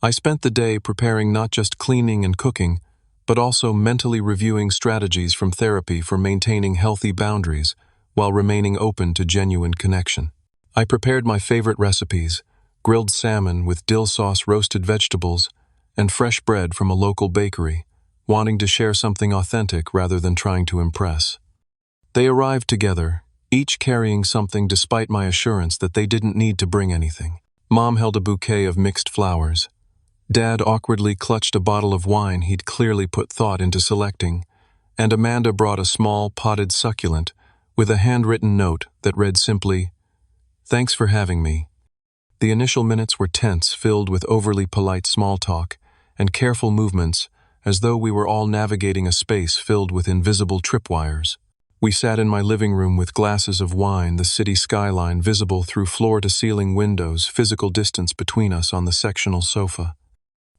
I spent the day preparing not just cleaning and cooking, but also mentally reviewing strategies from therapy for maintaining healthy boundaries while remaining open to genuine connection. I prepared my favorite recipes: grilled salmon with dill sauce, roasted vegetables, and fresh bread from a local bakery, wanting to share something authentic rather than trying to impress. They arrived together, each carrying something despite my assurance that they didn't need to bring anything. Mom held a bouquet of mixed flowers. Dad awkwardly clutched a bottle of wine he'd clearly put thought into selecting, and Amanda brought a small, potted succulent with a handwritten note that read simply, "Thanks for having me." The initial minutes were tense, filled with overly polite small talk and careful movements, as though we were all navigating a space filled with invisible tripwires. We sat in my living room with glasses of wine, the city skyline visible through floor-to-ceiling windows, physical distance between us on the sectional sofa.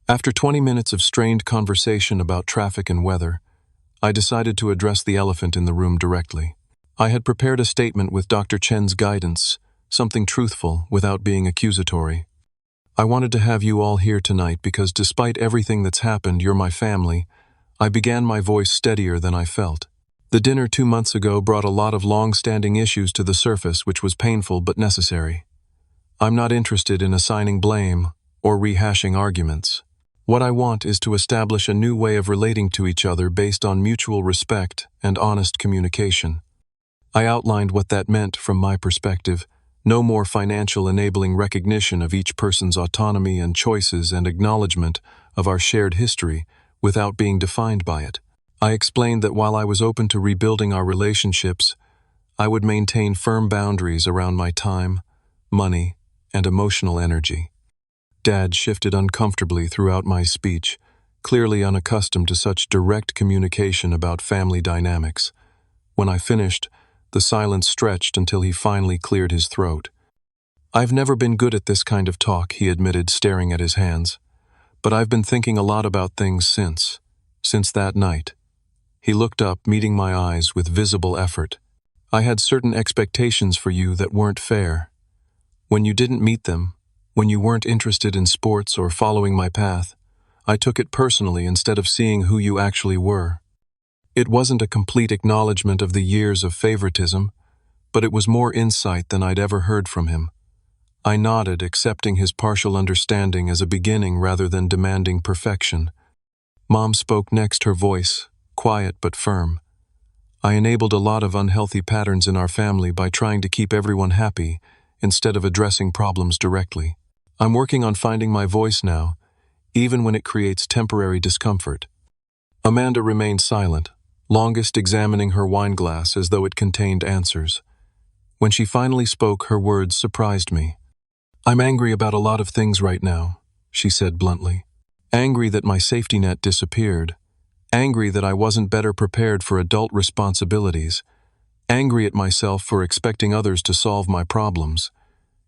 After 20 minutes of strained conversation about traffic and weather, I decided to address the elephant in the room directly. I had prepared a statement with Dr. Chen's guidance, something truthful without being accusatory. I wanted to have you all here tonight because despite everything that's happened, you're my family. I began, my voice steadier than I felt. The dinner 2 months ago brought a lot of long-standing issues to the surface, which was painful but necessary. I'm not interested in assigning blame or rehashing arguments. What I want is to establish a new way of relating to each other based on mutual respect and honest communication. I outlined what that meant from my perspective: no more financial enabling recognition of each person's autonomy and choices, and acknowledgement of our shared history without being defined by it. I explained that while I was open to rebuilding our relationships, I would maintain firm boundaries around my time, money, and emotional energy. Dad shifted uncomfortably throughout my speech, clearly unaccustomed to such direct communication about family dynamics. When I finished, the silence stretched until he finally cleared his throat. "I've never been good at this kind of talk," he admitted, staring at his hands. "But I've been thinking a lot about things since that night." He looked up, meeting my eyes with visible effort. "I had certain expectations for you that weren't fair. When you didn't meet them, when you weren't interested in sports or following my path, I took it personally instead of seeing who you actually were. It wasn't a complete acknowledgement of the years of favoritism, but it was more insight than I'd ever heard from him." I nodded, accepting his partial understanding as a beginning rather than demanding perfection. Mom spoke next, her voice quiet but firm. "I enabled a lot of unhealthy patterns in our family by trying to keep everyone happy instead of addressing problems directly. I'm working on finding my voice now, even when it creates temporary discomfort." Amanda remained silent, longest examining her wine glass as though it contained answers. When she finally spoke, her words surprised me. "I'm angry about a lot of things right now," she said bluntly. "Angry that my safety net disappeared. Angry that I wasn't better prepared for adult responsibilities. Angry at myself for expecting others to solve my problems."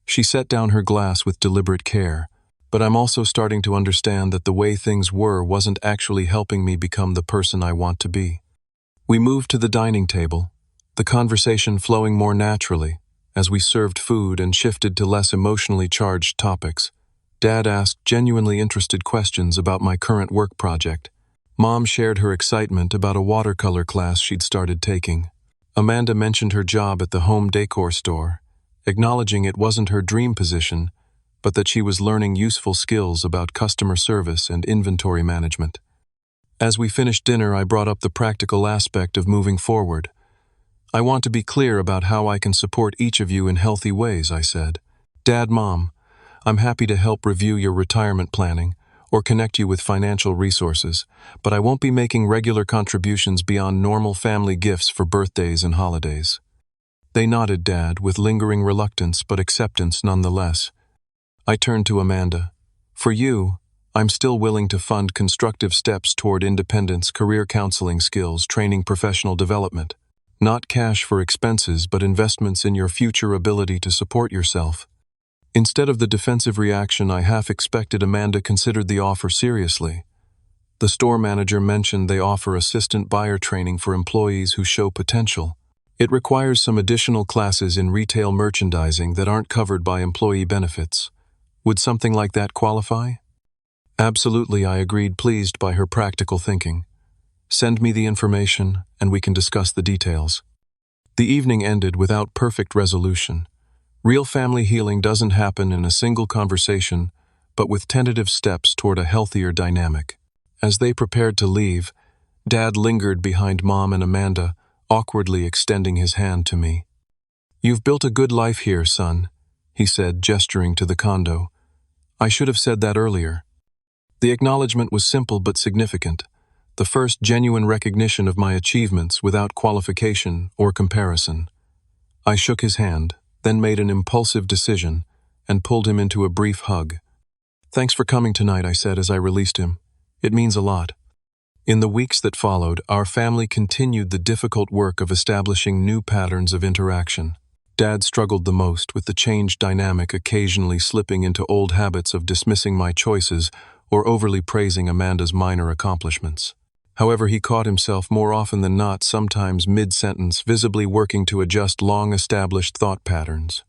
She set down her glass with deliberate care. "But I'm also starting to understand that the way things were wasn't actually helping me become the person I want to be." We moved to the dining table, the conversation flowing more naturally as we served food and shifted to less emotionally charged topics. Dad asked genuinely interested questions about my current work project. Mom shared her excitement about a watercolor class she'd started taking. Amanda mentioned her job at the home decor store, acknowledging it wasn't her dream position, but that she was learning useful skills about customer service and inventory management. As we finished dinner, I brought up the practical aspect of moving forward. I want to be clear about how I can support each of you in healthy ways, I said. Dad, Mom, I'm happy to help review your retirement planning or connect you with financial resources, but I won't be making regular contributions beyond normal family gifts for birthdays and holidays. They nodded, Dad, with lingering reluctance but acceptance nonetheless. I turned to Amanda. For you, I'm still willing to fund constructive steps toward independence, career counseling skills, training, professional development. Not cash for expenses, but investments in your future ability to support yourself. Instead of the defensive reaction I half expected, Amanda considered the offer seriously. The store manager mentioned they offer assistant buyer training for employees who show potential. It requires some additional classes in retail merchandising that aren't covered by employee benefits. Would something like that qualify? Absolutely, I agreed, pleased by her practical thinking. Send me the information, and we can discuss the details. The evening ended without perfect resolution. Real family healing doesn't happen in a single conversation, but with tentative steps toward a healthier dynamic. As they prepared to leave, Dad lingered behind Mom and Amanda, awkwardly extending his hand to me. You've built a good life here, son, he said, gesturing to the condo. I should have said that earlier. The acknowledgement was simple but significant, the first genuine recognition of my achievements without qualification or comparison. I shook his hand, then made an impulsive decision, and pulled him into a brief hug. Thanks for coming tonight, I said as I released him. It means a lot. In the weeks that followed, our family continued the difficult work of establishing new patterns of interaction. Dad struggled the most with the changed dynamic, occasionally slipping into old habits of dismissing my choices or overly praising Amanda's minor accomplishments. However, he caught himself more often than not, sometimes mid-sentence, visibly working to adjust long-established thought patterns.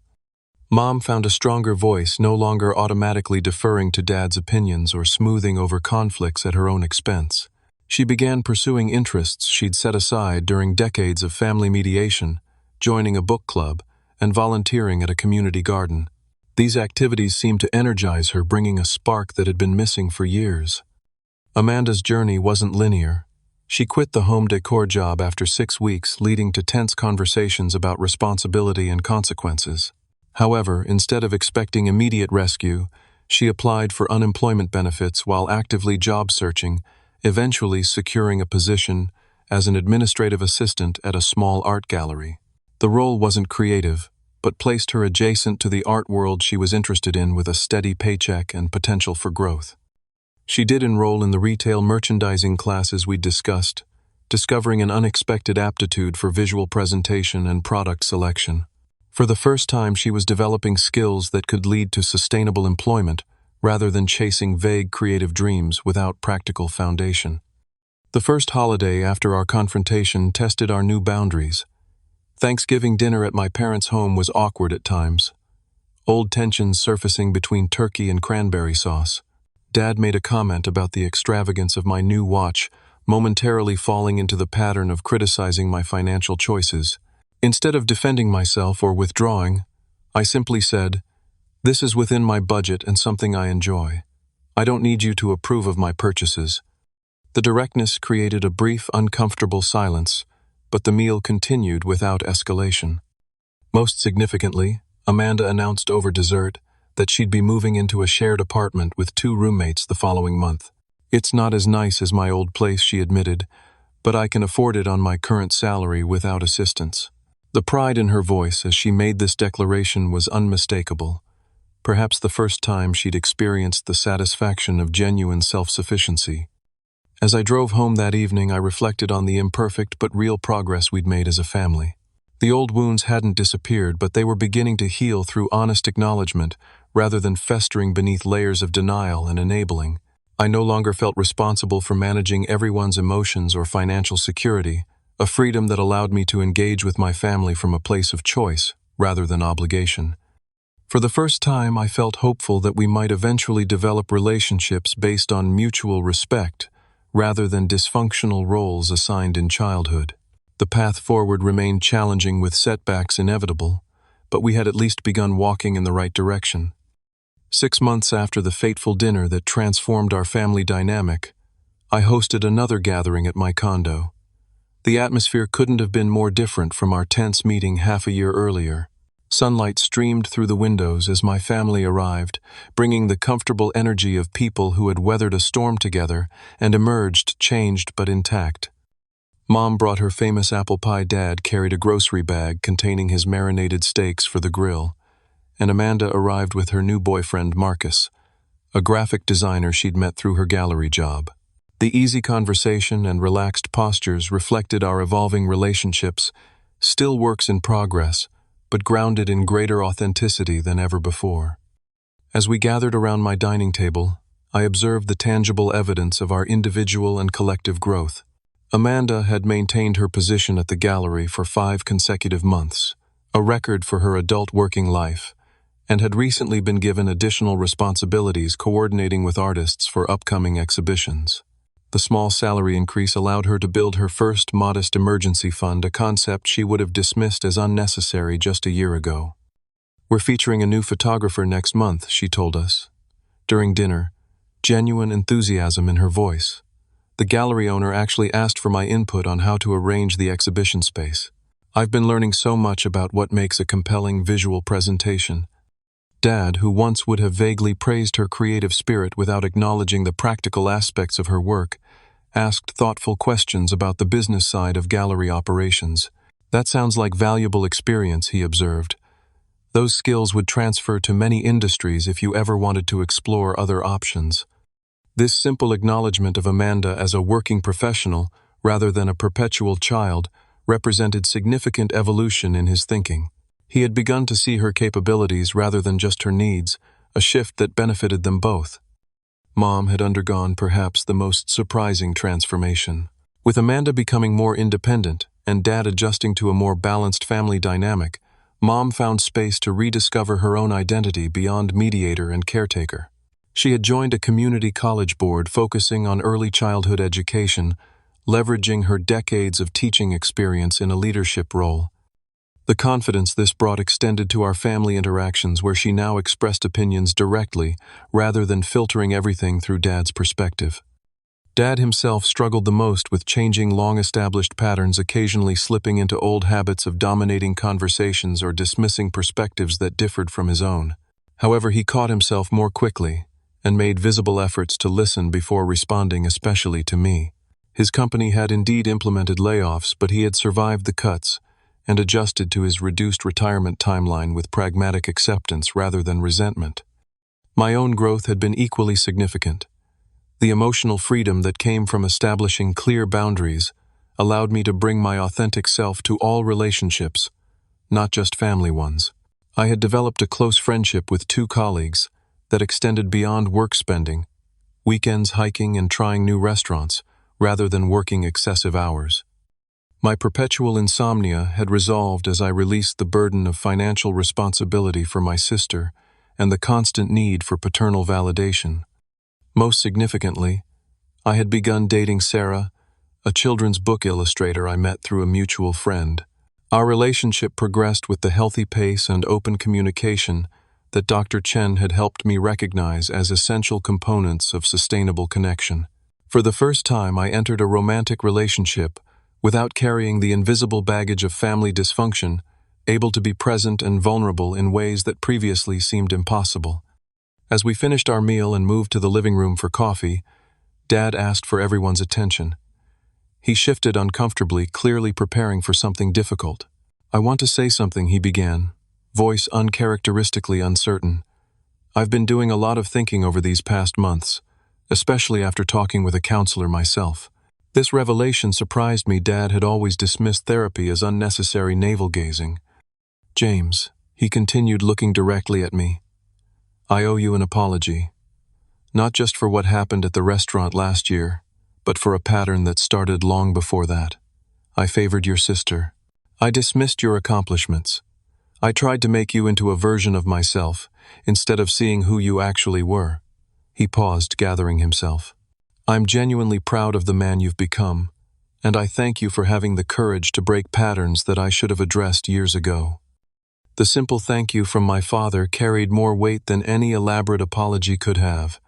Mom found a stronger voice, no longer automatically deferring to Dad's opinions or smoothing over conflicts at her own expense. She began pursuing interests she'd set aside during decades of family mediation, joining a book club, and volunteering at a community garden. These activities seemed to energize her, bringing a spark that had been missing for years. Amanda's journey wasn't linear. She quit the home decor job after 6 weeks, leading to tense conversations about responsibility and consequences. However, instead of expecting immediate rescue, she applied for unemployment benefits while actively job searching, eventually securing a position as an administrative assistant at a small art gallery. The role wasn't creative, but placed her adjacent to the art world she was interested in, with a steady paycheck and potential for growth. She did enroll in the retail merchandising classes we'd discussed, discovering an unexpected aptitude for visual presentation and product selection. For the first time, she was developing skills that could lead to sustainable employment rather than chasing vague creative dreams without practical foundation. The first holiday after our confrontation tested our new boundaries. Thanksgiving dinner at my parents' home was awkward at times, old tensions surfacing between turkey and cranberry sauce. Dad made a comment about the extravagance of my new watch, momentarily falling into the pattern of criticizing my financial choices. Instead of defending myself or withdrawing, I simply said, "This is within my budget and something I enjoy. I don't need you to approve of my purchases." The directness created a brief, uncomfortable silence, but the meal continued without escalation. Most significantly, Amanda announced over dessert that she'd be moving into a shared apartment with 2 roommates the following month. "It's not as nice as my old place," she admitted, "but I can afford it on my current salary without assistance." The pride in her voice as she made this declaration was unmistakable, perhaps the first time she'd experienced the satisfaction of genuine self-sufficiency. As I drove home that evening, I reflected on the imperfect but real progress we'd made as a family. The old wounds hadn't disappeared, but they were beginning to heal through honest acknowledgement rather than festering beneath layers of denial and enabling. I no longer felt responsible for managing everyone's emotions or financial security, a freedom that allowed me to engage with my family from a place of choice rather than obligation. For the first time, I felt hopeful that we might eventually develop relationships based on mutual respect rather than dysfunctional roles assigned in childhood. The path forward remained challenging, with setbacks inevitable, but we had at least begun walking in the right direction. 6 months after the fateful dinner that transformed our family dynamic, I hosted another gathering at my condo. The atmosphere couldn't have been more different from our tense meeting half a year earlier. Sunlight streamed through the windows as my family arrived, bringing the comfortable energy of people who had weathered a storm together and emerged changed but intact. Mom brought her famous apple pie. Dad carried a grocery bag containing his marinated steaks for the grill, and Amanda arrived with her new boyfriend Marcus, a graphic designer she'd met through her gallery job. The easy conversation and relaxed postures reflected our evolving relationships, still works in progress, but grounded in greater authenticity than ever before. As we gathered around my dining table, I observed the tangible evidence of our individual and collective growth. Amanda had maintained her position at the gallery for 5 consecutive months, a record for her adult working life, and had recently been given additional responsibilities coordinating with artists for upcoming exhibitions. The small salary increase allowed her to build her first modest emergency fund, a concept she would have dismissed as unnecessary just a year ago. "We're featuring a new photographer next month," she told us. During dinner, genuine enthusiasm in her voice. The gallery owner actually asked for my input on how to arrange the exhibition space. "I've been learning so much about what makes a compelling visual presentation." Dad, who once would have vaguely praised her creative spirit without acknowledging the practical aspects of her work, asked thoughtful questions about the business side of gallery operations. "That sounds like valuable experience," he observed. "Those skills would transfer to many industries if you ever wanted to explore other options." This simple acknowledgement of Amanda as a working professional, rather than a perpetual child, represented significant evolution in his thinking. He had begun to see her capabilities rather than just her needs, a shift that benefited them both. Mom had undergone perhaps the most surprising transformation. With Amanda becoming more independent and Dad adjusting to a more balanced family dynamic, Mom found space to rediscover her own identity beyond mediator and caretaker. She had joined a community college board focusing on early childhood education, leveraging her decades of teaching experience in a leadership role. The confidence this brought extended to our family interactions, where she now expressed opinions directly rather than filtering everything through Dad's perspective. Dad himself struggled the most with changing long-established patterns, occasionally slipping into old habits of dominating conversations or dismissing perspectives that differed from his own. However, he caught himself more quickly and made visible efforts to listen before responding, especially to me. His company had indeed implemented layoffs, but he had survived the cuts and adjusted to his reduced retirement timeline with pragmatic acceptance rather than resentment. My own growth had been equally significant. The emotional freedom that came from establishing clear boundaries allowed me to bring my authentic self to all relationships, not just family ones. I had developed a close friendship with 2 colleagues that extended beyond work spending, weekends hiking and trying new restaurants, rather than working excessive hours. My perpetual insomnia had resolved as I released the burden of financial responsibility for my sister and the constant need for paternal validation. Most significantly, I had begun dating Sarah, a children's book illustrator I met through a mutual friend. Our relationship progressed with the healthy pace and open communication that Dr. Chen had helped me recognize as essential components of sustainable connection. For the first time, I entered a romantic relationship without carrying the invisible baggage of family dysfunction, able to be present and vulnerable in ways that previously seemed impossible. As we finished our meal and moved to the living room for coffee, Dad asked for everyone's attention. He shifted uncomfortably, clearly preparing for something difficult. "I want to say something," he began, voice uncharacteristically uncertain. "I've been doing a lot of thinking over these past months, especially after talking with a counselor myself. This revelation surprised me. Dad had always dismissed therapy as unnecessary navel-gazing. "James," he continued, looking directly at me, "I owe you an apology. Not just for what happened at the restaurant last year, but for a pattern that started long before that. I favored your sister. I dismissed your accomplishments. I tried to make you into a version of myself, instead of seeing who you actually were." He paused, gathering himself. "I'm genuinely proud of the man you've become, and I thank you for having the courage to break patterns that I should have addressed years ago." The simple thank you from my father carried more weight than any elaborate apology could have.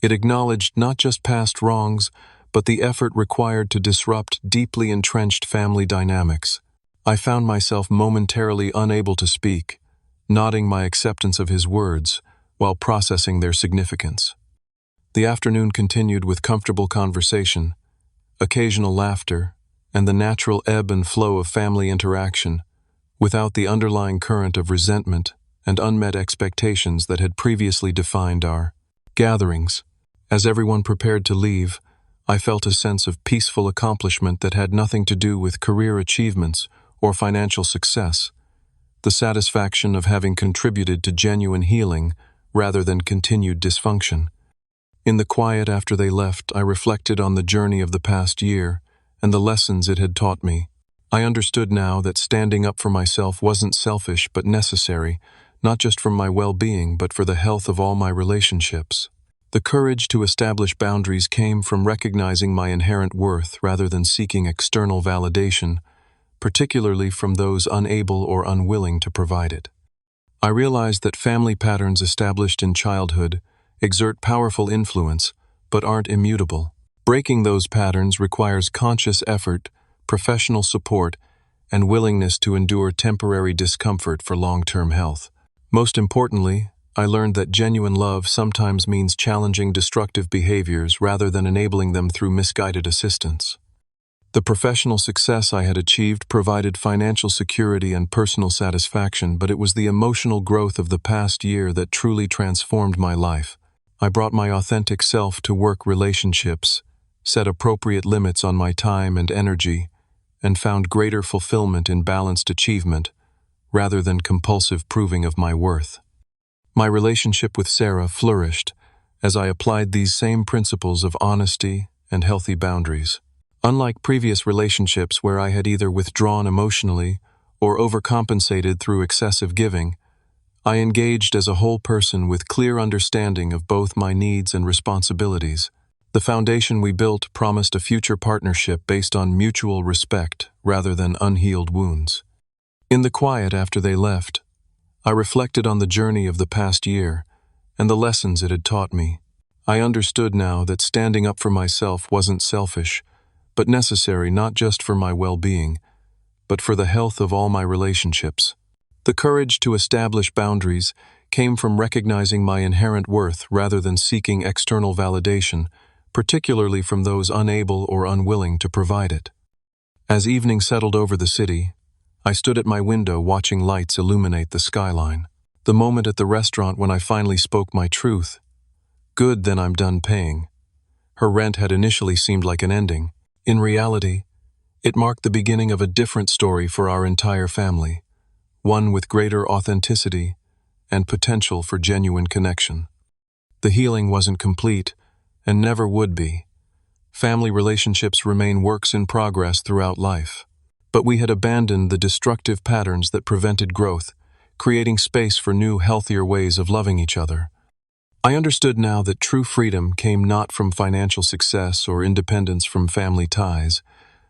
It acknowledged not just past wrongs, but the effort required to disrupt deeply entrenched family dynamics. I found myself momentarily unable to speak, nodding my acceptance of his words while processing their significance. The afternoon continued with comfortable conversation, occasional laughter, and the natural ebb and flow of family interaction, without the underlying current of resentment and unmet expectations that had previously defined our gatherings. As everyone prepared to leave, I felt a sense of peaceful accomplishment that had nothing to do with career achievements or financial success, the satisfaction of having contributed to genuine healing rather than continued dysfunction. In the quiet after they left, I reflected on the journey of the past year and the lessons it had taught me. I understood now that standing up for myself wasn't selfish but necessary, not just for my well-being but for the health of all my relationships. The courage to establish boundaries came from recognizing my inherent worth rather than seeking external validation, particularly from those unable or unwilling to provide it. I realized that family patterns established in childhood exert powerful influence, but aren't immutable. Breaking those patterns requires conscious effort, professional support, and willingness to endure temporary discomfort for long-term health. Most importantly, I learned that genuine love sometimes means challenging destructive behaviors rather than enabling them through misguided assistance. The professional success I had achieved provided financial security and personal satisfaction, but it was the emotional growth of the past year that truly transformed my life. I brought my authentic self to work relationships, set appropriate limits on my time and energy, and found greater fulfillment in balanced achievement rather than compulsive proving of my worth. My relationship with Sarah flourished as I applied these same principles of honesty and healthy boundaries. Unlike previous relationships where I had either withdrawn emotionally or overcompensated through excessive giving, I engaged as a whole person with clear understanding of both my needs and responsibilities. The foundation we built promised a future partnership based on mutual respect rather than unhealed wounds. In the quiet after they left, I reflected on the journey of the past year and the lessons it had taught me. I understood now that standing up for myself wasn't selfish, but necessary not just for my well-being, but for the health of all my relationships. The courage to establish boundaries came from recognizing my inherent worth rather than seeking external validation, particularly from those unable or unwilling to provide it. As evening settled over the city, I stood at my window watching lights illuminate the skyline. The moment at the restaurant when I finally spoke my truth. Good, then I'm done paying. Her rent had initially seemed like an ending. In reality, it marked the beginning of a different story for our entire family, one with greater authenticity and potential for genuine connection. The healing wasn't complete and never would be. Family relationships remain works in progress throughout life. But we had abandoned the destructive patterns that prevented growth, creating space for new, healthier ways of loving each other. I understood now that true freedom came not from financial success or independence from family ties,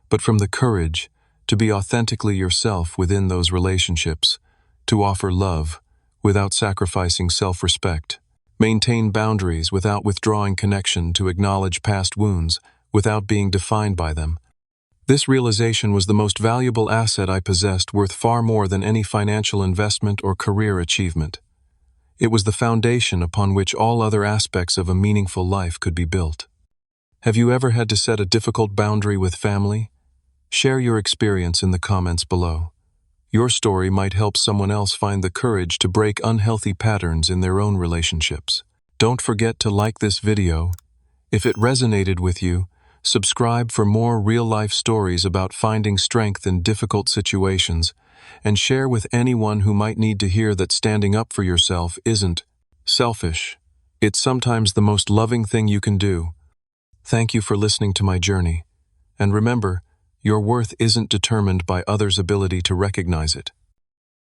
but from the courage to be authentically yourself within those relationships, to offer love without sacrificing self-respect, maintain boundaries without withdrawing connection, to acknowledge past wounds without being defined by them. This realization was the most valuable asset I possessed, worth far more than any financial investment or career achievement. It was the foundation upon which all other aspects of a meaningful life could be built. Have you ever had to set a difficult boundary with family? Share your experience in the comments below. Your story might help someone else find the courage to break unhealthy patterns in their own relationships. Don't forget to like this video. If it resonated with you, subscribe for more real-life stories about finding strength in difficult situations, and share with anyone who might need to hear that standing up for yourself isn't selfish. It's sometimes the most loving thing you can do. Thank you for listening to my journey. And remember, your worth isn't determined by others' ability to recognize it.